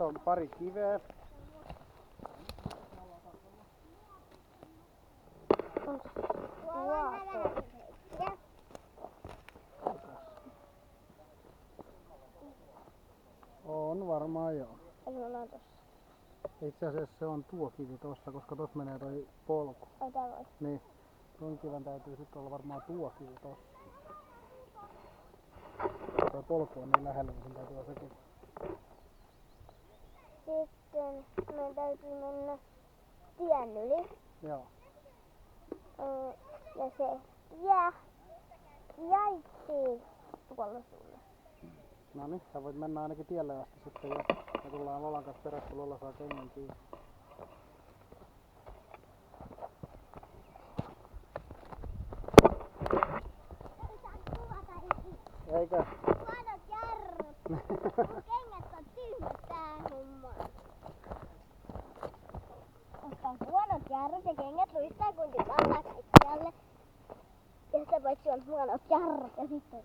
on pari kiveä. On varmaan joo. Itse asiassa se on tuo kivi tossa, koska tossa menee toi polku. Ai tää vai? Niin. Tuon kiven täytyy sitten olla varmaan tuo kivi tossa. Tuo polku on niin lähellä, niin sen täytyy olla sekin. Sitten meidän täytyy mennä tien yli. Joo. Ja se jäi tuolla sulle. No niin, sä voit mennä ainakin tielle asti sitten ja me tullaan Lolan kanssa perässä, kun Lola saa kengän kiinni. Eikö? Huonot jarrut! Mun kengät on tyhmät tää homma. Koska on huonot jarrut ja kengät luistaa kun tykällä kaikkialle. Ja sitä paitsi on huonot jarrut ja sitten